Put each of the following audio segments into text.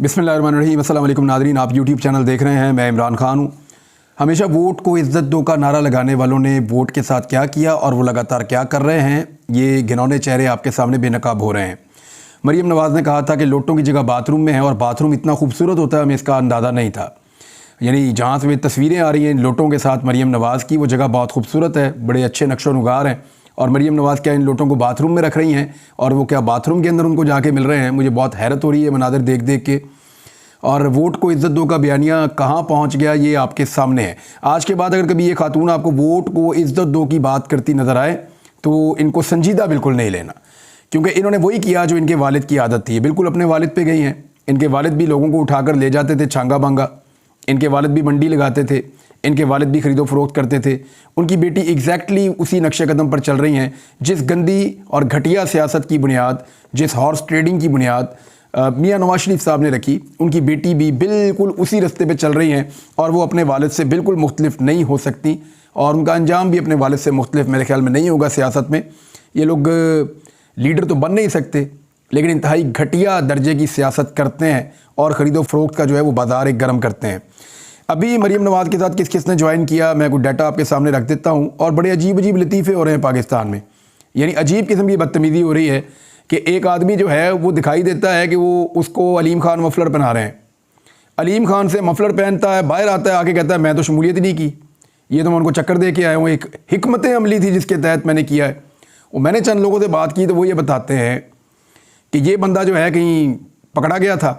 बिस्मिल्लाहिर्रहमानिर्रहीम। अस्सलाम वालेकुम नाज़रीन, आप यूट्यूब चैनल देख रहे हैं। मैं इमरान खान हूँ। हमेशा वोट को इज़्ज़त दो का नारा लगाने वालों ने वोट के साथ क्या किया और वो लगातार क्या कर रहे हैं, ये घिनौने चेहरे आपके सामने बेनकाब हो रहे हैं। मरीम नवाज़ ने कहा था कि लोटों की जगह बाथरूम में है और बाथरूम इतना खूबसूरत होता है, हमें इसका अंदाज़ा नहीं था। यानी जहाँ से तस्वीरें आ रही हैं लोटों के साथ मरीम नवाज़ की, वो जगह बहुत खूबसूरत है, बड़े अच्छे नक्शो नुगार हैं। और मरीम नवाज़ क्या इन लोटों को बाथरूम में रख रही हैं और वो क्या बाथरूम के अंदर उनको जाके मिल रहे हैं। मुझे बहुत हैरत हो रही है मनाज़र देख देख के। और वोट को इज़्ज़त दो का बयानिया कहाँ पहुँच गया, ये आपके सामने है। आज के बाद अगर कभी ये खातून आपको वोट को इज़्ज़त दो की बात करती नज़र आए तो इनको संजीदा बिल्कुल नहीं लेना, क्योंकि इन्होंने वही किया जो इनके वालिद की आदत थी। बिल्कुल अपने वालिद पे गई हैं। इनके वालिद भी लोगों को उठाकर ले जाते थे छांगा बांगा, इनके वालिद भी मंडी लगाते थे, इनके वालिद भी खरीदो फरोख्त करते थे। उनकी बेटी एग्जैक्टली उसी नक्शे कदम पर चल रही हैं जिस गंदी और घटिया सियासत की बुनियाद, जिस हॉर्स ट्रेडिंग की बुनियाद मियां नवाज शरीफ साहब ने रखी। उनकी बेटी भी बिल्कुल उसी रास्ते पे चल रही हैं और वो अपने वालिद से बिल्कुल मुख्तलिफ नहीं हो सकती और उनका अंजाम भी अपने वालिद से मुख्तलिफ मेरे ख्याल में नहीं होगा। सियासत में ये लोग लीडर तो बन नहीं सकते, लेकिन इंतहाई घटिया दर्जे की सियासत करते हैं और ख़रीदो फरोख्त का जो है वो बाज़ार एक गर्म करते हैं। अभी मरीम नवाज़ के साथ किस किस ने ज्वाइन किया, मैं कुछ डाटा आपके सामने रख देता हूँ। और बड़े अजीब अजीब लतीफ़े हो रहे हैं पाकिस्तान में। यानी अजीब किस्म की बदतमीज़ी हो रही है कि एक आदमी जो है वो दिखाई देता है कि वो उसको अलीम खान मफलर पहना रहे हैं। अलीम खान से मफलर पहनता है, बाहर आता है, आके कहता है मैं तो शमूलियत नहीं की, ये तो मैं उनको चक्कर दे के आया हूँ, एक हिकमत अमली थी जिसके तहत मैंने किया है। वो मैंने चंद लोगों से बात की तो वो ये बताते हैं कि ये बंदा जो है कहीं पकड़ा गया था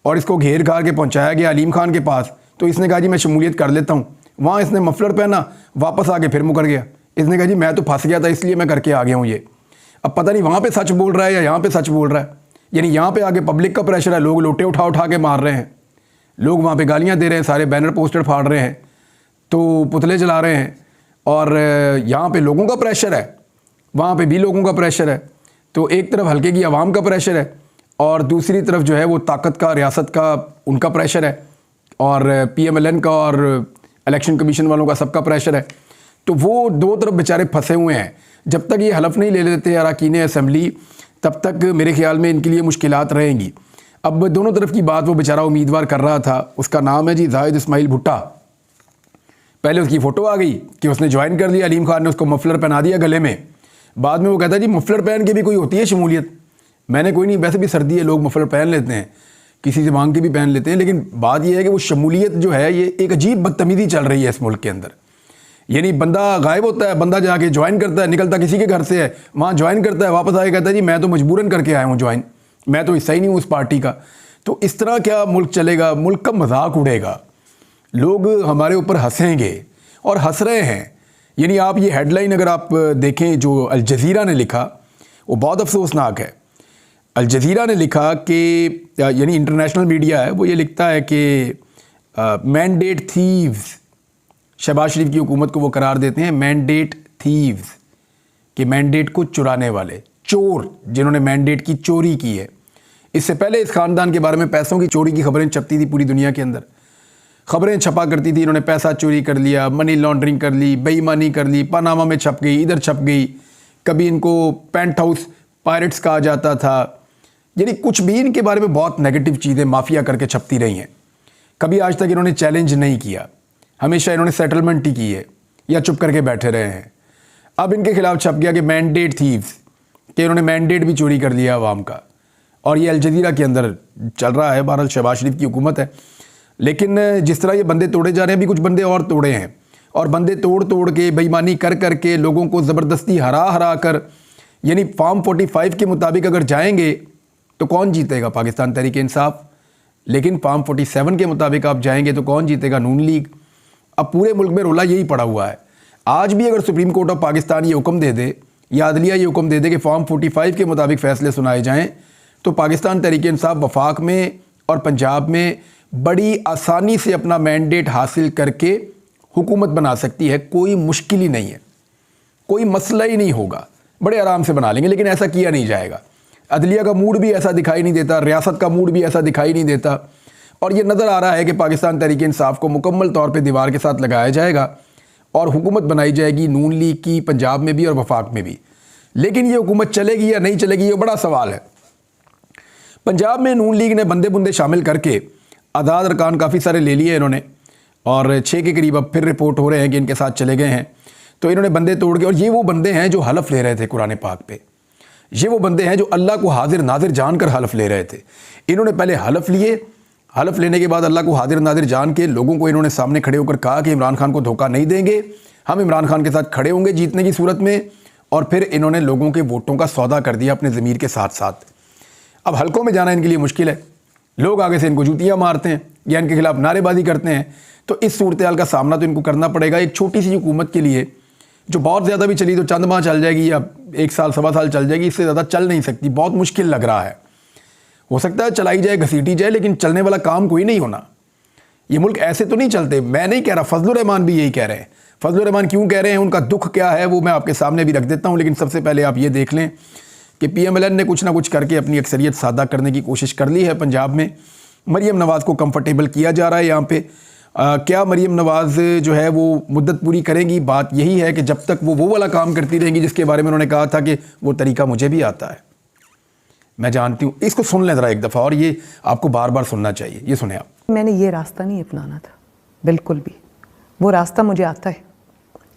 और इसको घेर घार के पहुँचाया गया अलीम खान के पास। तो इसने कहा जी मैं शमूलियत कर लेता हूँ। वहाँ इसने मफलर पहना, वापस आके फिर मुकर गया। इसने कहा जी मैं तो फंस गया था इसलिए मैं करके आ गया हूँ ये। अब पता नहीं वहाँ पे सच बोल रहा है या यहाँ पे सच बोल रहा है। यानी यहाँ पे आगे पब्लिक का प्रेशर है, लोग लोटे उठा उठा के मार रहे हैं, लोग वहाँ पे गालियाँ दे रहे हैं, सारे बैनर पोस्टर फाड़ रहे हैं, तो पुतले जला रहे हैं। और यहाँ पे लोगों का प्रेशर है, वहाँ पे भी लोगों का प्रेशर है। तो एक तरफ हल्के की आवाम का प्रेशर है और दूसरी तरफ जो है वो ताकत का, रियासत का उनका प्रेशर है और PMLN का और इलेक्शन कमीशन वालों का सबका प्रेशर है। तो वो दो तरफ बेचारे फंसे हुए हैं। जब तक ये हलफ नहीं ले लेते अरकान असम्बली, तब तक मेरे ख्याल में इनके लिए मुश्किलात रहेंगी। अब दोनों तरफ की बात वो बेचारा उम्मीदवार कर रहा था, उसका नाम है जी जाहिद इस्माइल भुट्टा। पहले उसकी फ़ोटो आ गई कि उसने ज्वाइन कर लिया, अलीम खान ने उसको मफलर पहना दिया गले में। बाद में वो कहता है जी मफलर पहन के भी कोई होती है शमूलियत। मैंने कोई नहीं, वैसे भी सर्दी है, लोग मफलर पहन लेते हैं, किसी से मांग के भी पहन लेते हैं। लेकिन बात यह है कि वो शमूलियत जो है ये एक अजीब बदतमीज़ी चल रही है इस मुल्क के अंदर। यानी बंदा गायब होता है, बंदा जाके ज्वाइन करता है, निकलता किसी के घर से है, वहाँ ज्वाइन करता है, वापस आके कहता है जी मैं तो मजबूरन करके आया हूँ ज्वाइन, मैं तो हिस्सा ही नहीं हूँ उस पार्टी का। तो इस तरह क्या मुल्क चलेगा? मुल्क का मजाक उड़ेगा, लोग हमारे ऊपर हंसेंगे और हंस रहे हैं। यानी आप ये हेडलाइन अगर आप देखें जो अल जज़ीरा ने लिखा, वो बहुत अफसोसनाक है। अल जज़ीरा ने लिखा कि यानी इंटरनेशनल मीडिया है, वो ये लिखता है कि मैंडेट थीव्स, शहबाज शरीफ की हुकूमत को वो करार देते हैं मैंडेट थीव्स, कि मैंडेट को चुराने वाले, चोर, जिन्होंने मैंडेट की चोरी की है। इससे पहले इस ख़ानदान के बारे में पैसों की चोरी की खबरें छपती थी पूरी दुनिया के अंदर, खबरें छपा करती थी, इन्होंने पैसा चोरी कर लिया, मनी लॉन्ड्रिंग कर ली, बेईमानी कर ली, पनामा में छप गई, इधर छप गई, कभी इनको पेंट हाउस पायरेट्स कहा जाता था। यानी कुछ भी इनके बारे में बहुत नेगेटिव चीज़ें माफिया करके छपती रही हैं। कभी आज तक इन्होंने चैलेंज नहीं किया, हमेशा इन्होंने सेटलमेंट ही की है या चुप करके बैठे रहे हैं। अब इनके खिलाफ छप गया कि मैंडेट थीव्स, कि इन्होंने मैंडेट भी चोरी कर लिया अवाम का। और ये अल जज़ीरा के अंदर चल रहा है। बहरहाल शहबाज शरीफ की हुकूमत है, लेकिन जिस तरह ये बंदे तोड़े जा रहे हैं, अभी कुछ बंदे और तोड़े हैं और बंदे तोड़ तोड़ के बेईमानी कर कर के लोगों को ज़बरदस्ती हरा हरा कर, यानी फॉर्म 45 के मुताबिक अगर जाएंगे तो कौन जीतेगा? पाकिस्तान तहरीक इंसाफ। लेकिन फॉर्म 47 के मुताबिक आप जाएंगे तो कौन जीतेगा? नून लीग। अब पूरे मुल्क में रोला यही पड़ा हुआ है। आज भी अगर सुप्रीम कोर्ट ऑफ पाकिस्तान ये हुक्म दे दे या अदलिया ये हुक्म दे दे कि फॉर्म 45 के मुताबिक फ़ैसले सुनाए जाएं, तो पाकिस्तान तहरीक इंसाफ वफाक में और पंजाब में बड़ी आसानी से अपना मैंडेट हासिल करके हुकूमत बना सकती है। कोई मुश्किल ही नहीं है, कोई मसला ही नहीं होगा, बड़े आराम से बना लेंगे। लेकिन ऐसा किया नहीं जाएगा। अदलिया का मूड भी ऐसा दिखाई नहीं देता, रियासत का मूड भी ऐसा दिखाई नहीं देता। और ये नज़र आ रहा है कि पाकिस्तान तहरीक इंसाफ को मुकम्मल तौर पे दीवार के साथ लगाया जाएगा और हुकूमत बनाई जाएगी नून लीग की, पंजाब में भी और वफाक में भी। लेकिन ये हुकूमत चलेगी या नहीं चलेगी, ये बड़ा सवाल है। पंजाब में नून लीग ने बंदे बुंदे शामिल करके आज़ाद अरकान काफ़ी सारे ले लिए इन्होंने, और 6 के करीब अब फिर रिपोर्ट हो रहे हैं कि इनके साथ चले गए हैं। तो इन्होंने बंदे तोड़ के, और ये वो बंदे हैं जो हलफ ले रहे थे कुरान पाक पे, ये वो बंदे हैं जो अल्लाह को हाजिर नाजिर जानकर हलफ ले रहे थे। इन्होंने पहले हलफ लिए, हलफ लेने के बाद अल्लाह को हाजिर नाजिर जान के लोगों को इन्होंने सामने खड़े होकर कहा कि इमरान खान को धोखा नहीं देंगे, हम इमरान खान के साथ खड़े होंगे जीतने की सूरत में। और फिर इन्होंने लोगों के वोटों का सौदा कर दिया अपने ज़मीर के साथ साथ। अब हलकों में जाना इनके लिए मुश्किल है, लोग आगे से इनको जूतियाँ मारते हैं या इनके खिलाफ नारेबाजी करते हैं। तो इस सूरत हाल का सामना तो इनको करना पड़ेगा। एक छोटी सी हुकूमत के लिए जो बहुत ज़्यादा भी चली तो चंद माह चल जाएगी या 1 साल 1.25 साल चल जाएगी, इससे ज़्यादा चल नहीं सकती। बहुत मुश्किल लग रहा है। हो सकता है चलाई जाए, घसीटी जाए, लेकिन चलने वाला काम कोई नहीं होना। ये मुल्क ऐसे तो नहीं चलते। मैं नहीं कह रहा, फजलुर रहमान भी यही कह रहे हैं। फजलुर रहमान क्यों कह रहे हैं, उनका दुख क्या है, वो मैं आपके सामने भी रख देता हूँ। लेकिन सबसे पहले आप ये देख लें कि PMLN ने कुछ ना कुछ करके अपनी अक्सरियत सादा करने की कोशिश कर ली है पंजाब में। मरीम नवाज़ को कंफर्टेबल किया जा रहा है यहाँ पे। क्या मरीम नवाज़ जो है वो मुद्दत पूरी करेंगी? बात यही है कि जब तक वो वाला काम करती रहेंगी जिसके बारे में उन्होंने कहा था कि वो तरीका मुझे भी आता है, मैं जानती हूँ। इसको सुन लें ज़रा एक दफ़ा, और ये आपको बार बार सुनना चाहिए। ये सुने आप। मैंने ये रास्ता नहीं अपनाना था बिल्कुल भी। वो रास्ता मुझे आता है,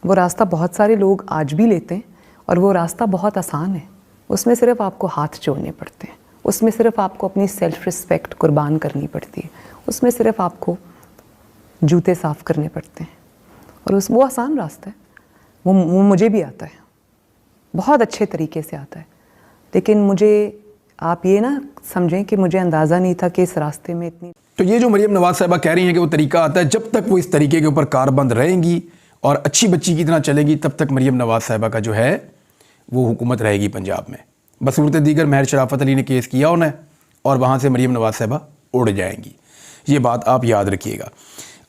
वो रास्ता बहुत सारे लोग आज भी लेते हैं, और वो रास्ता बहुत आसान है। उसमें सिर्फ आपको हाथ जोड़ने पड़ते हैं, उसमें सिर्फ आपको अपनी सेल्फ रिस्पेक्ट कुर्बान करनी पड़ती है, उसमें सिर्फ आपको जूते साफ़ करने पड़ते हैं, और वो आसान रास्ता है। वो मुझे भी आता है, बहुत अच्छे तरीके से आता है। लेकिन मुझे आप ये ना समझें कि मुझे अंदाज़ा नहीं था कि इस रास्ते में इतनी। तो ये जो मरीम नवाज़ साहिबा कह रही हैं कि वो तरीका आता है, जब तक वो इस तरीके के ऊपर कारबंद रहेंगी और अच्छी बच्ची की तरह चलेगी, तब तक मरीम नवाज़ साहिबा का जो है वो हुकूमत रहेगी पंजाब में। बसूरत दीगर महर शराफत अली ने केस किया उन्हें, और वहाँ से मरीम नवाज़ साहिबा उड़ जाएंगी। ये बात आप याद रखिएगा।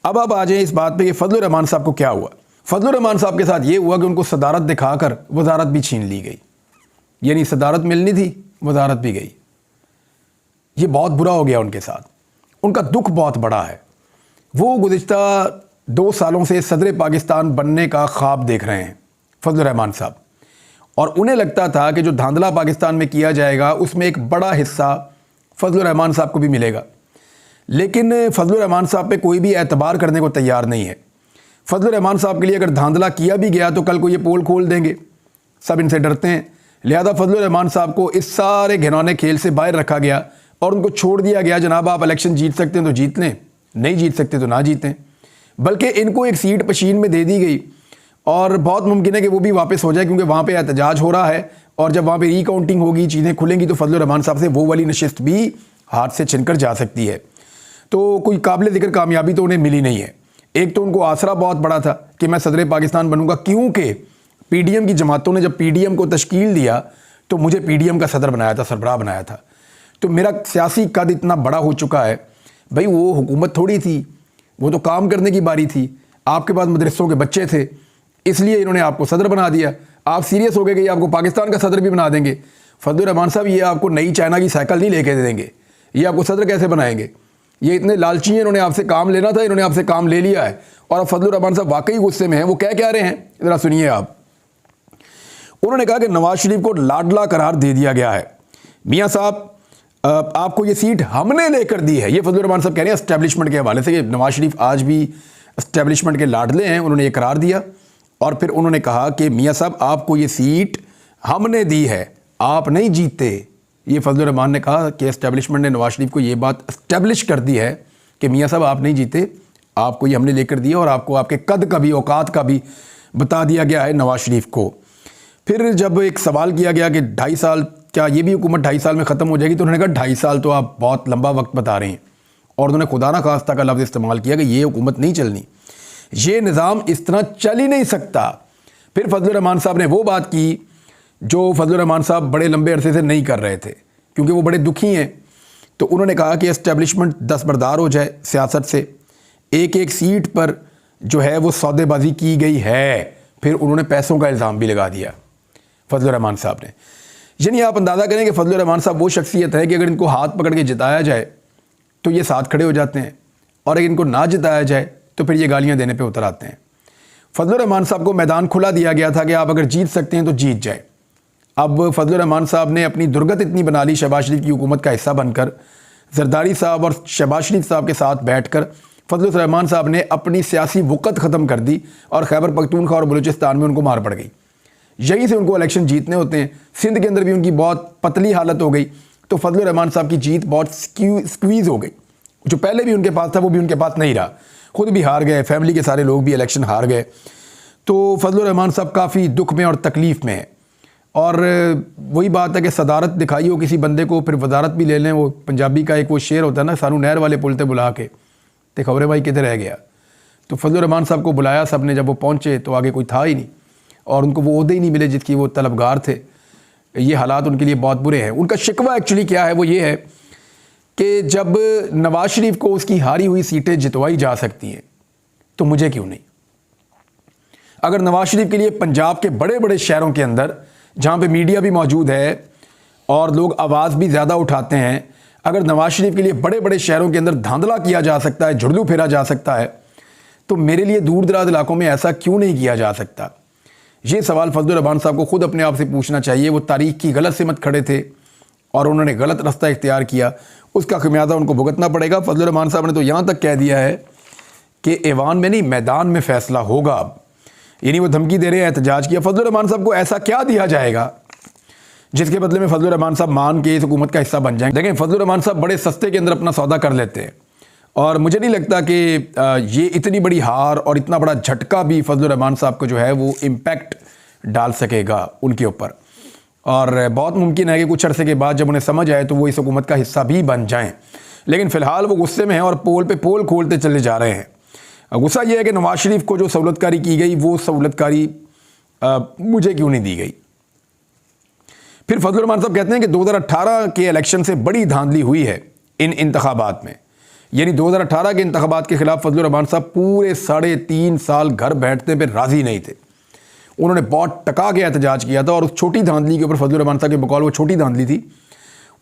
अब आप आ जाएँ इस बात पे कि फजलुर रहमान साहब को क्या हुआ। फजलुर रहमान साहब के साथ ये हुआ कि उनको सदारत दिखाकर वजारत भी छीन ली गई, यानी सदारत मिलनी थी, वजारत भी गई। ये बहुत बुरा हो गया उनके साथ, उनका दुख बहुत बड़ा है। वो गुज़िश्ता 2 सालों से सदर पाकिस्तान बनने का ख्वाब देख रहे हैं फजलुर रहमान साहब, और उन्हें लगता था कि जो धांधला पाकिस्तान में किया जाएगा उसमें एक बड़ा हिस्सा फजलुर रहमान साहब को भी मिलेगा। लेकिन फजलुर रहमान साहब पे कोई भी एतबार करने को तैयार नहीं है। फजलुर रहमान साहब के लिए अगर धांधला किया भी गया तो कल को ये पोल खोल देंगे, सब इनसे डरते हैं। लिहाजा फजलुर रहमान साहब को इस सारे घिनौने खेल से बाहर रखा गया और उनको छोड़ दिया गया, जनाब आप इलेक्शन जीत सकते हैं तो जीत लें, नहीं जीत सकते तो ना जीतें। बल्कि इनको एक सीट पशीन में दे दी गई, और बहुत मुमकिन है कि वो भी वापस हो जाए, क्योंकि वहाँ पे एहतजाज हो रहा है, और जब वहाँ पे रिकाउंटिंग होगी, चीज़ें खुलेंगी, तो फजलुर रहमान साहब से वो वाली नशिस्त भी हाथ से छिनकर जा सकती है। तो कोई काबिल ज़िक्र कामयाबी तो उन्हें मिली नहीं है। एक तो उनको आसरा बहुत बड़ा था कि मैं सदर पाकिस्तान बनूंगा, क्योंकि PDM की जमातों ने जब PDM को तश्कील दिया तो मुझे PDM का सदर बनाया था, सरबराह बनाया था। तो मेरा सियासी कद इतना बड़ा हो चुका है। भाई वो हुकूमत थोड़ी थी, वो तो काम करने की बारी थी। आपके पास मदरसों के बच्चे थे, इसलिए इन्होंने आपको सदर बना दिया। आप सीरियस हो गए कि आपको पाकिस्तान का सदर भी बना देंगे। फजलुर रहमान साहब ये आपको नई चाइना की साइकिल नहीं लेके दे देंगे, ये आपको सदर कैसे बनाएंगे? ये इतने लालची हैं, इन्होंने आपसे काम लेना था, इन्होंने आपसे काम ले लिया है। और अब फजलुर रहमान साहब वाकई गुस्से में हैं। वो क्या रहे हैं, ज़रा सुनिए आप। उन्होंने कहा कि नवाज शरीफ को लाडला करार दे दिया गया है। मियाँ साहब आपको ये सीट हमने लेकर दी है। ये फजलुर रहमान साहब कह रहे हैं एस्टेब्लिशमेंट के हवाले से कि नवाज शरीफ आज भी एस्टेब्लिशमेंट के लाडले हैं। उन्होंने ये करार दिया, और फिर उन्होंने कहा कि मियाँ साहब आपको ये सीट हमने दी है, आप नहीं जीते। ये फजलुर रहमान ने कहा कि एस्टेब्लिशमेंट ने नवाज शरीफ को ये बात एस्टेब्लिश कर दी है कि मियाँ साहब आप नहीं जीते, आपको ये हमने लेकर दिया, और आपको आपके कद का भी, औकात का भी बता दिया गया है नवाज शरीफ को। फिर जब एक सवाल किया गया कि 2.5 साल, क्या ये भी हुकूमत 2.5 साल में ख़त्म हो जाएगी, तो उन्होंने कहा 2.5 साल तो आप बहुत लंबा वक्त बता रहे हैं, और उन्होंने खुदा ना खास्ता का लफ्ज़ इस्तेमाल किया कि ये हुकूमत नहीं चलनी, ये निज़ाम इस तरह चल ही नहीं सकता। फिर फजलुर रहमान साहब ने वो बात की जो फजलुर रहमान साहब बड़े लंबे अरसे से नहीं कर रहे थे, क्योंकि वो बड़े दुखी हैं। तो उन्होंने कहा कि एस्टेब्लिशमेंट दस्तबरदार हो जाए सियासत से, एक एक सीट पर जो है वो सौदेबाजी की गई है। फिर उन्होंने पैसों का इल्ज़ाम भी लगा दिया फजलुर रहमान साहब ने। यानी आप अंदाज़ा करें कि फजलुर रहमान साहब वो शख्सियत है कि अगर इनको हाथ पकड़ के जिताया जाए तो ये साथ खड़े हो जाते हैं, और अगर इनको ना जिताया जाए तो फिर ये गालियाँ देने पर उतर आते हैं। फजलुर रहमान साहब को मैदान खुला दिया गया था कि आप अगर जीत सकते हैं तो जीत जाए, अब फजलुर रहमान साहब ने अपनी दुर्गत इतनी बना ली शहबाज शरीफ की हुकूमत का हिस्सा बनकर, जरदारी साहब और शहबाज शरीफ साहब के साथ बैठकर फजलुर रहमान साहब ने अपनी सियासी वक़्त ख़त्म कर दी और खैबर पख्तूनख्वा और बलूचिस्तान में उनको मार पड़ गई। यहीं से उनको इलेक्शन जीतने होते हैं। सिंध के अंदर भी उनकी बहुत पतली हालत हो गई, तो फजलुर रहमान साहब की जीत बहुत स्क्वीज़ हो गई। जो पहले भी उनके पास था वो भी उनके पास नहीं रहा, खुद भी हार गए, फैमिली के सारे लोग भी इलेक्शन हार गए। तो फजलुर रहमान साहब काफ़ी दुख में और तकलीफ़ में है। और वही बात है कि सदारत दिखाई हो किसी बंदे को, फिर वजारत भी ले लें। वो पंजाबी का एक वो शेर होता है ना, सानू नहर वाले पुल ते बुला के ते खबरें भाई किधर रह गया। तो फजलुर रहमान साहब को बुलाया सब ने, जब वो पहुँचे तो आगे कोई था ही नहीं और उनको वो ओहदे ही नहीं मिले जिसकी वो तलबगार थे। ये हालात उनके लिए बहुत बुरे हैं। उनका शिकवा एक्चुअली क्या है, वो ये है कि जब नवाज शरीफ को उसकी हारी हुई सीटें जितवाई जा सकती हैं तो मुझे क्यों नहीं। अगर नवाज शरीफ के लिए पंजाब के बड़े बड़े शहरों के अंदर जहाँ पे मीडिया भी मौजूद है और लोग आवाज़ भी ज़्यादा उठाते हैं, अगर नवाज शरीफ के लिए बड़े बड़े शहरों के अंदर धांधला किया जा सकता है, झुर्दू फेरा जा सकता है, तो मेरे लिए दूर दराज इलाकों में ऐसा क्यों नहीं किया जा सकता। ये सवाल फजलुर रहमान साहब को खुद अपने आप से पूछना चाहिए। वो तारीख की गलत सिमत खड़े थे और उन्होंने गलत रास्ता इख्तियार किया, उसका खमियाजा उनको भुगतना पड़ेगा। फजलुर रहमान साहब ने तो यहाँ तक कह दिया है कि ऐवान में नहीं मैदान में फैसला होगा। अब यानी वो धमकी दे रहे हैं एहतजाज किया। फजलुर रहमान साहब को ऐसा क्या दिया जाएगा जिसके बदले में फजलुर रहमान साहब मान के इस हुकूमत का हिस्सा बन जाएं। देखें, फजलुर रहमान साहब बड़े सस्ते के अंदर अपना सौदा कर लेते हैं और मुझे नहीं लगता कि ये इतनी बड़ी हार और इतना बड़ा झटका भी फजलुर रहमान साहब को जो है वो इम्पैक्ट डाल सकेगा उनके ऊपर। और बहुत मुमकिन है कि कुछ अरसे के बाद जब उन्हें समझ आए तो वो इस हुकूमत का हिस्सा भी बन जाएं। लेकिन फ़िलहाल वो गुस्से में हैं और पोल पे पोल खोलते चले जा रहे हैं। गुस्सा ये है कि नवाज शरीफ को जो सहूलतकारी की गई वो सहूलतकारी मुझे क्यों नहीं दी गई। फिर फजलुर रहमान साहब कहते हैं कि 2018 के इलेक्शन से बड़ी धांधली हुई है इन इंतखाबात में। यानी 2018 के इंतखाबात के खिलाफ फजलुर रहमान साहब पूरे 3.5 साल घर बैठने पर राज़ी नहीं थे। उन्होंने बहुत टका के एहतजाज किया था और उस छोटी धांधली के ऊपर फजलुर रहमान साहब के बकौल वो छोटी धांधली थी,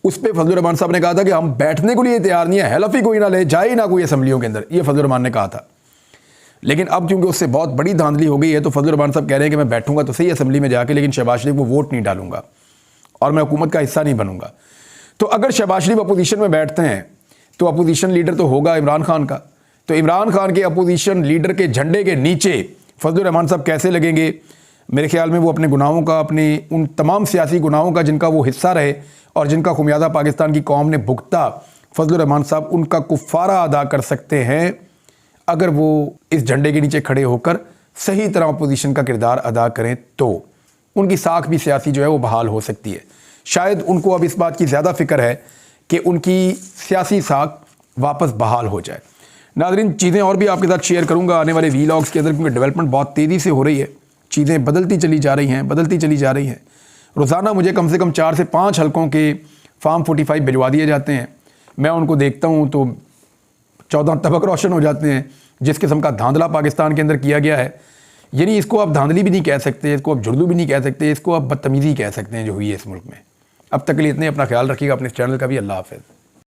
उस पर फजलुर रहमान साहब ने कहा था कि हम बैठने के लिए तैयार नहीं है, हलफ ही कोई ना ले जाए ना कोई असम्बलियों के अंदर, ये फजलुर रहमान ने कहा था। लेकिन अब क्योंकि उससे बहुत बड़ी धांधली हो गई है तो फजलुर रहमान साहब कह रहे हैं कि मैं बैठूंगा तो सही असम्बली में जाके, लेकिन शहबाज शरीफ को वोट नहीं डालूंगा और मैं हुकूमत का हिस्सा नहीं बनूंगा। तो अगर शहबाज शरीफ अपोजिशन में बैठते हैं तो अपोजिशन लीडर तो होगा इमरान खान का, तो इमरान खान के अपोजिशन लीडर के झंडे के नीचे फजलुर रहमान साहब कैसे लगेंगे। मेरे ख्याल में वो अपने गुनाहों का, अपने उन तमाम सियासी गुनाहों का जिनका वो हिस्सा रहे और जिनका खुमियाजा पाकिस्तान की कौम ने भुगता, फजलुर रहमान साहब उनका कुफ़ारा अदा कर सकते हैं अगर वो इस झंडे के नीचे खड़े होकर सही तरह अपोजिशन का किरदार अदा करें। तो उनकी साख भी सियासी जो है वो बहाल हो सकती है। शायद उनको अब इस बात की ज़्यादा फ़िक्र है कि उनकी सियासी साख वापस बहाल हो जाए। नाज़रीन, चीज़ें और भी आपके साथ शेयर करूँगा आने वाले वीलॉग्स के अंदर, क्योंकि डेवलपमेंट बहुत तेज़ी से हो रही है, चीज़ें बदलती चली जा रही हैं। रोज़ाना मुझे कम से कम 4 से 5 हलकों के फार्म 45 भिजवा दिए जाते हैं। मैं उनको देखता हूँ तो 14 तबक रोशन हो जाते हैं। जिस किस्म का धांधला पाकिस्तान के अंदर किया गया है, यानी इसको आप धांधली भी नहीं कह सकते, इसको आप जुर्दू भी नहीं कह सकते, इसको आप बदतमीज़ी कह सकते हैं जो हुई है इस मुल्क में। अब तक के लिए इतने, अपना ख्याल रखिएगा, अपने चैनल का भी। अल्लाह हाफ़िज़।